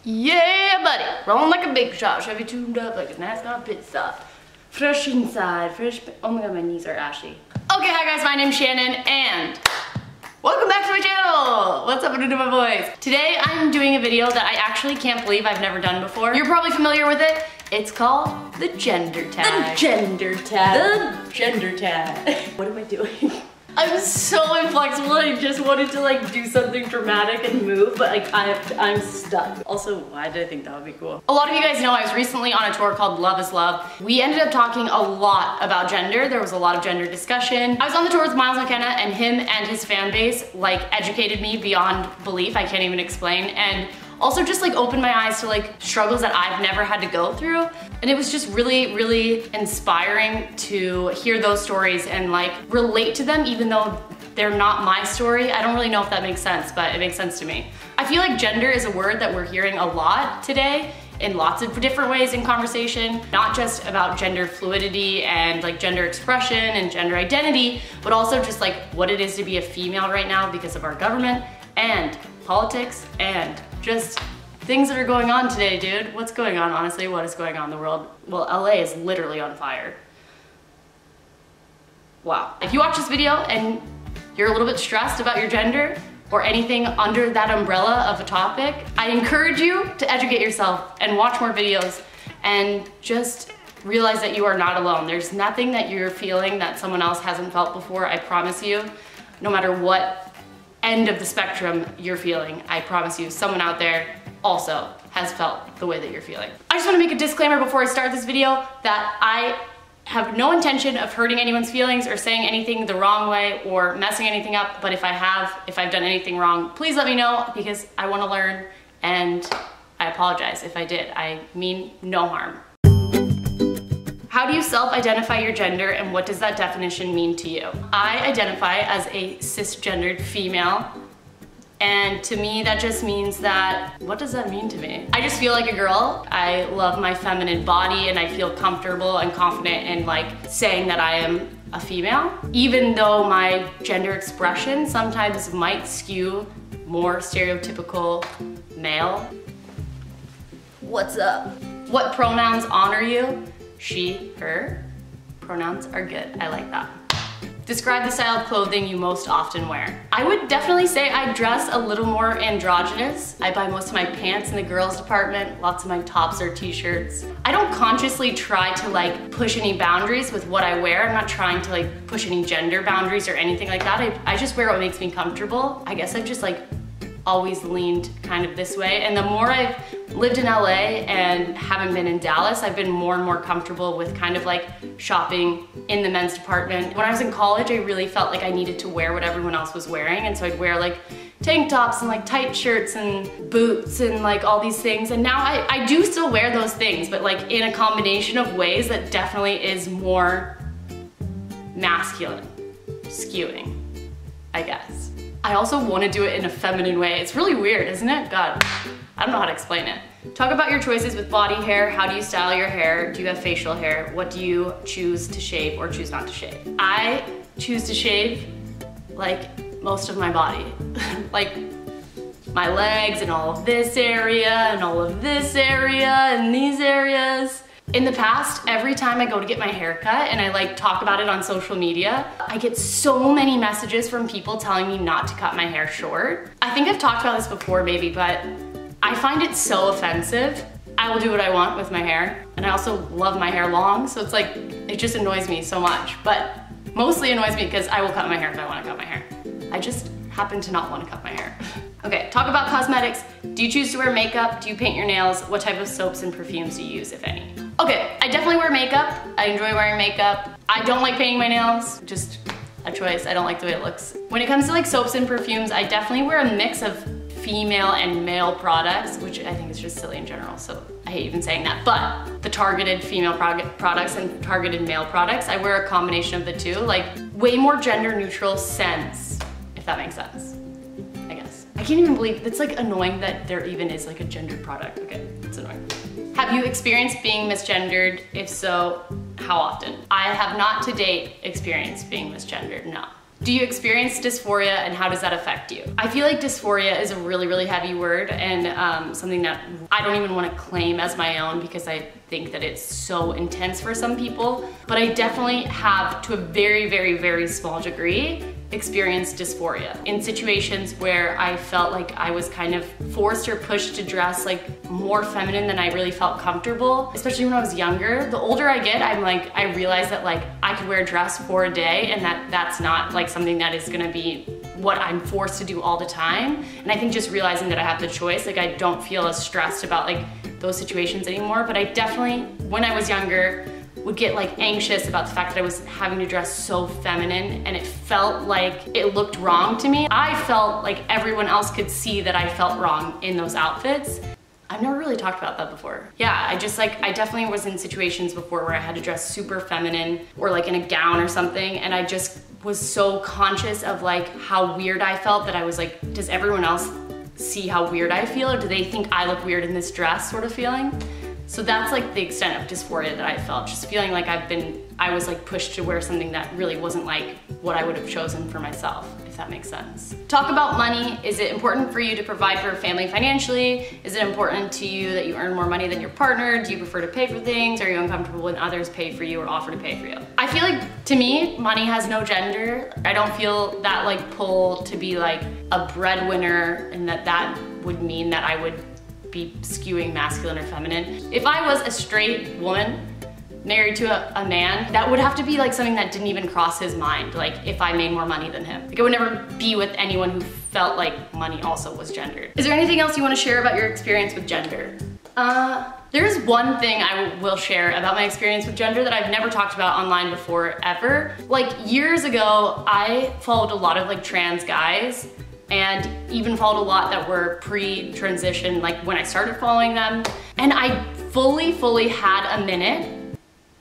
Yeah, buddy. Rolling like a big shot. Chevy tuned up like a NASCAR pit stop. Fresh inside, fresh. Oh my god, my knees are ashy. Okay, hi guys, my name's Shannon and welcome back to my channel. What's up with my voice? Today I'm doing a video that I actually can't believe I've never done before. You're probably familiar with it. It's called the gender tag. The gender tag. The gender tag. What am I doing? I'm so inflexible. I just wanted to like do something dramatic and move, but like I'm stuck. Also, why did I think that would be cool? A lot of you guys know I was recently on a tour called Love is Love. We ended up talking a lot about gender. There was a lot of gender discussion. I was on the tour with Miles McKenna, and him and his fan base like educated me beyond belief. I can't even explain. And also just like opened my eyes to like struggles that I've never had to go through. And it was just really, really inspiring to hear those stories and like relate to them even though they're not my story. I don't really know if that makes sense, but it makes sense to me. I feel like gender is a word that we're hearing a lot today in lots of different ways in conversation, not just about gender fluidity and like gender expression and gender identity, but also just like what it is to be a female right now because of our government and politics and just things that are going on today, dude. What's going on, honestly? What is going on in the world? Well, LA is literally on fire. Wow. If you watch this video and you're a little bit stressed about your gender or anything under that umbrella of a topic, I encourage you to educate yourself and watch more videos and just realize that you are not alone. There's nothing that you're feeling that someone else hasn't felt before, I promise you. No matter what end of the spectrum you're feeling, I promise you someone out there also has felt the way that you're feeling. I just want to make a disclaimer before I start this video that I have no intention of hurting anyone's feelings or saying anything the wrong way or messing anything up, but if I've done anything wrong, please let me know because I want to learn, and I apologize if I did. I mean no harm. How do you self-identify your gender and what does that definition mean to you? I identify as a cisgendered female, and to me that just means that, what does that mean to me? I just feel like a girl. I love my feminine body and I feel comfortable and confident in like saying that I am a female, even though my gender expression sometimes might skew more stereotypical male. What's up? What pronouns honor you? She, her. Pronouns are good. I like that. Describe the style of clothing you most often wear. I would definitely say I dress a little more androgynous. I buy most of my pants in the girls department. Lots of my tops are t-shirts. I don't consciously try to like push any boundaries with what I wear. I'm not trying to like push any gender boundaries or anything like that. I just wear what makes me comfortable. I guess I've just like always leaned kind of this way. And the more I've lived in LA and haven't been in Dallas, I've been more and more comfortable with kind of like shopping in the men's department. When I was in college, I really felt like I needed to wear what everyone else was wearing. And so I'd wear like tank tops and like tight shirts and boots and like all these things. And now I do still wear those things, but like in a combination of ways that definitely is more masculine, skewing, I guess. I also want to do it in a feminine way. It's really weird, isn't it? God, I don't know how to explain it. Talk about your choices with body hair. How do you style your hair? Do you have facial hair? What do you choose to shave or choose not to shave? I choose to shave like most of my body. Like my legs and all of this area and all of this area and these areas. In the past, every time I go to get my hair cut and I like talk about it on social media, I get so many messages from people telling me not to cut my hair short. I think I've talked about this before maybe, but I find it so offensive. I will do what I want with my hair, and I also love my hair long, so it's like, it just annoys me so much, but mostly annoys me because I will cut my hair if I want to cut my hair. I just happen to not want to cut my hair. Okay, talk about cosmetics. Do you choose to wear makeup? Do you paint your nails? What type of soaps and perfumes do you use, if any? Okay, I definitely wear makeup. I enjoy wearing makeup. I don't like painting my nails, just a choice. I don't like the way it looks. When it comes to like soaps and perfumes, I definitely wear a mix of female and male products, which I think is just silly in general, so I hate even saying that. But the targeted female products and targeted male products, I wear a combination of the two, like way more gender neutral scents, if that makes sense, I guess. I can't even believe, it's like annoying that there even is like a gendered product. Okay, it's annoying. Have you experienced being misgendered? If so, how often? I have not to date experienced being misgendered, no. Do you experience dysphoria, and how does that affect you? I feel like dysphoria is a really, really heavy word, and something that I don't even want to claim as my own because I think that it's so intense for some people. But I definitely have, to a very, very, very small degree, experienced dysphoria in situations where I felt like I was kind of forced or pushed to dress like more feminine than I really felt comfortable, especially when I was younger. The older I get, I realize that like I could wear a dress for a day, and that's not like something that is gonna be what I'm forced to do all the time. And I think just realizing that I have the choice, like I don't feel as stressed about like those situations anymore. But I definitely, when I was younger, would get like anxious about the fact that I was having to dress so feminine, and it felt like it looked wrong to me. I felt like everyone else could see that I felt wrong in those outfits. I've never really talked about that before. Yeah, I definitely was in situations before where I had to dress super feminine or like in a gown or something, and I just was so conscious of like how weird I felt that I was like, does everyone else see how weird I feel, or do they think I look weird in this dress sort of feeling? So that's like the extent of dysphoria that I felt, just feeling like I was like pushed to wear something that really wasn't like what I would have chosen for myself, if that makes sense. Talk about money. Is it important for you to provide for a family financially? Is it important to you that you earn more money than your partner? Do you prefer to pay for things? Are you uncomfortable when others pay for you or offer to pay for you? I feel like, to me, money has no gender. I don't feel that like pull to be like a breadwinner, and that would mean that I would be skewing masculine or feminine. If I was a straight woman married to a man, that would have to be like something that didn't even cross his mind, like if I made more money than him. Like I would never be with anyone who felt like money also was gendered. Is there anything else you want to share about your experience with gender? There's one thing I will share about my experience with gender that I've never talked about online before, ever. Like years ago, I followed a lot of like trans guys, and even followed a lot that were pre-transition, like when I started following them. And I fully had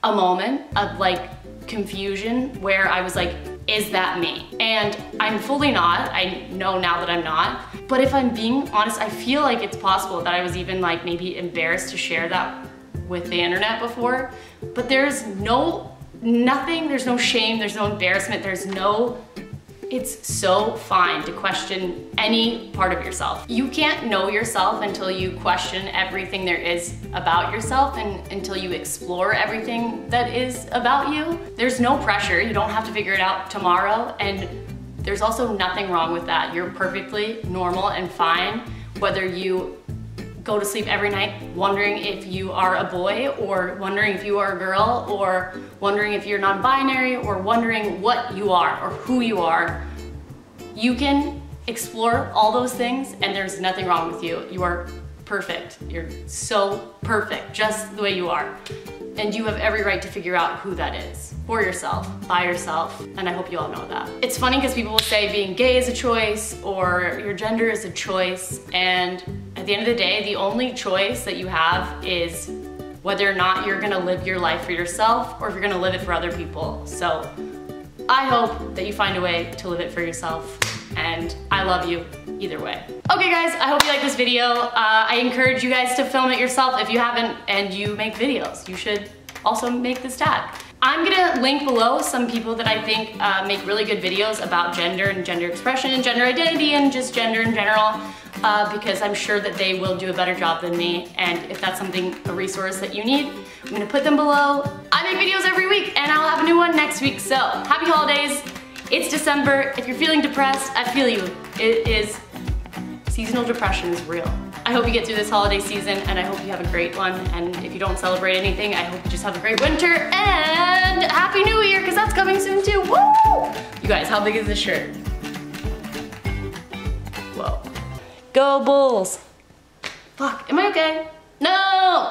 a moment of like confusion where I was like, is that me? And I'm fully not. I know now that I'm not. But if I'm being honest, I feel like it's possible that I was even like maybe embarrassed to share that with the internet before. But there's nothing, there's no shame, there's no embarrassment, it's so fine to question any part of yourself. You can't know yourself until you question everything there is about yourself, and until you explore everything that is about you. There's no pressure. You don't have to figure it out tomorrow, and there's also nothing wrong with that. You're perfectly normal and fine, whether you go to sleep every night wondering if you are a boy, or wondering if you are a girl, or wondering if you're non-binary, or wondering what you are or who you are. You can explore all those things, and there's nothing wrong with you. You are perfect. You're so perfect, just the way you are. And you have every right to figure out who that is, for yourself, by yourself, and I hope you all know that. It's funny because people will say being gay is a choice, or your gender is a choice, and at the end of the day, the only choice that you have is whether or not you're gonna live your life for yourself, or if you're gonna live it for other people. So I hope that you find a way to live it for yourself, and I love you either way. Okay guys, I hope you like this video. I encourage you guys to film it yourself if you haven't and you make videos. You should also make this tag. I'm gonna link below some people that I think make really good videos about gender and gender expression and gender identity and just gender in general, because I'm sure that they will do a better job than me. And if that's a resource that you need, I'm gonna put them below. I make videos every week, and I'll have a new one next week. So happy holidays. It's December. If you're feeling depressed, I feel you. It is, seasonal depression is real. I hope you get through this holiday season, and I hope you have a great one. And if you don't celebrate anything, I hope you just have a great winter, and Happy New Year, because that's coming soon too. Woo! You guys, how big is this shirt? Whoa. Go Bulls. Fuck, am I okay? No!